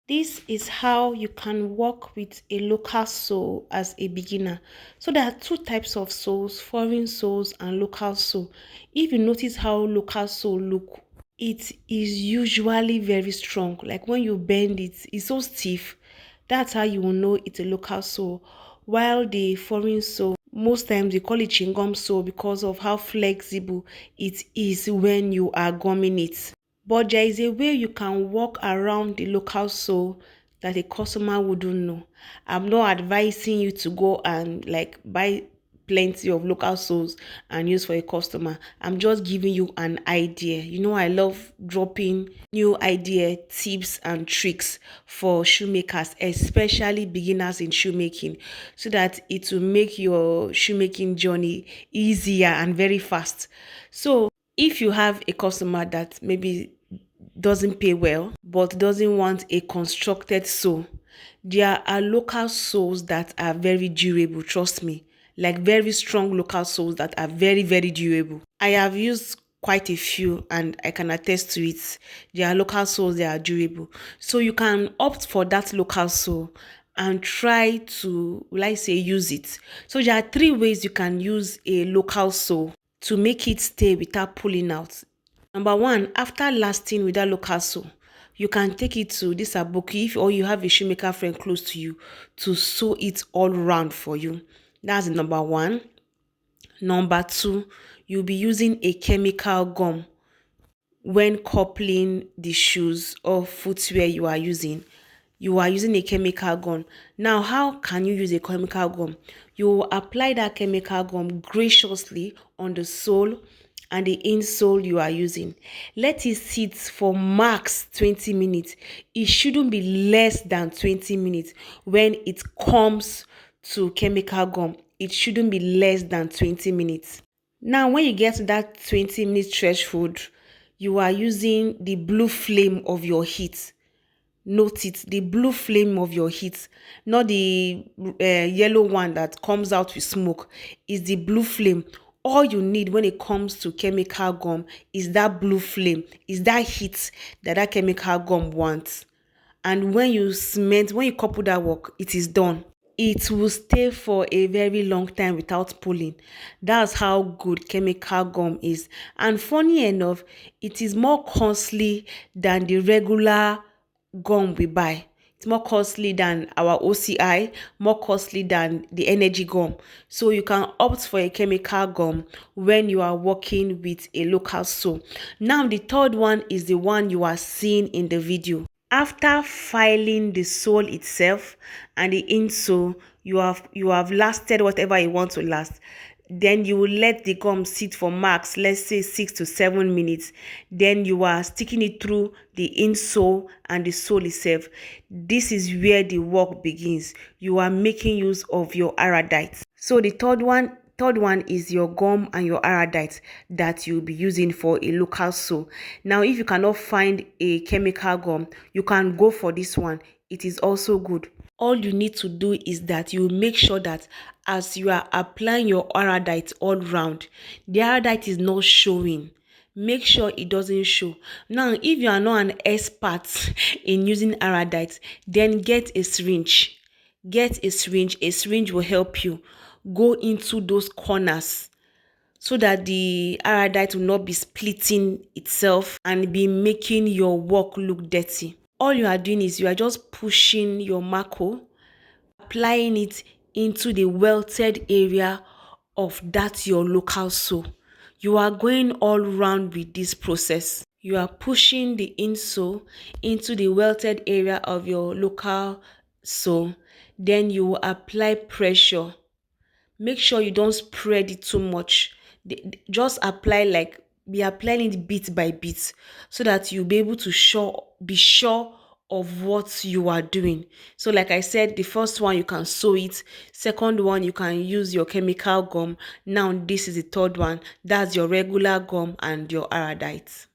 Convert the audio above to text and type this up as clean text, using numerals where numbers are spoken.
This is how you can work with a local soul as a beginner. So there are two types of souls, foreign souls and local soul. If you notice how local soul look, it is usually very strong. Like when you bend it, it's so stiff. That's how you will know it's a local soul. While the foreign soul, most times they call it chewing soul because of how flexible it is when you are gumming it. But there is a way you can walk around the local soul that a customer wouldn't know. I'm not advising you to go and like buy plenty of local souls and use for a customer. I'm just giving you an idea. You know, I love dropping new idea, tips, and tricks for shoemakers, especially beginners in shoemaking, so that it will make your shoemaking journey easier and very fast. So if you have a customer that maybe doesn't pay well but doesn't want a constructed sole, there are local soles that are very durable, trust me, like very strong local soles that are very, very durable. I have used quite a few and I can attest to it. There are local soles that are durable. So you can opt for that local sole and try to, will I say, use it. So there are three ways you can use a local sole to make it stay without pulling out. Number one, after lasting with that local sew, you can take it to this aboki if or you have a shoemaker friend close to you to sew it all round for you. That's number one. Number two, you'll be using a chemical gum when coupling the shoes or footwear you are using. You are using a chemical gum. Now, how can you use a chemical gum? You apply that chemical gum graciously on the sole and the insole you are using. Let it sit for max 20 minutes. It shouldn't be less than 20 minutes when it comes to chemical gum. It shouldn't be less than 20 minutes. Now, when you get to that 20-minute threshold, you are using the blue flame of your heat. Note it, the blue flame of your heat, not the yellow one that comes out with smoke. Is the blue flame. All you need when it comes to chemical gum is that blue flame, is that heat that chemical gum wants. And when you cement, when you couple that work, it is done. It will stay for a very long time without pulling. That's how good chemical gum is. And funny enough, it is more costly than the regular gum we buy. It's more costly than our OCI, more costly than the energy gum. So you can opt for a chemical gum when you are working with a local sew. Now the third one is the one you are seeing in the video. After filing the sole itself and the insole, you have lasted whatever you want to last. Then you will let the gum sit for max, let's say 6 to 7 minutes. Then you are sticking it through the insole and the sole itself. This is where the work begins. You are making use of your Aradite. So the third one is your gum and your Aradite that you'll be using for a local sew. Now, if you cannot find a chemical gum, you can go for this one. It is also good. All you need to do is that you make sure that as you are applying your Aradite all round, the Aradite is not showing. Make sure it doesn't show. Now, if you are not an expert in using Aradite, then get a syringe. Get a syringe. A syringe will help you go into those corners so that the Aradite will not be splitting itself and be making your work look dirty. All you are doing is you are just pushing your Mako, applying it into the welted area of that your local sew. You are going all round with this process. You are pushing the insole into the welted area of your local sew. Then you will apply pressure. Make sure you don't spread it too much. Just apply, like be applying it bit by bit so that you'll be able to be sure of what you are doing. So like I said, the first one you can sew it, second one you can use your chemical gum. Now this is the third one, that's your regular gum and your Aradite.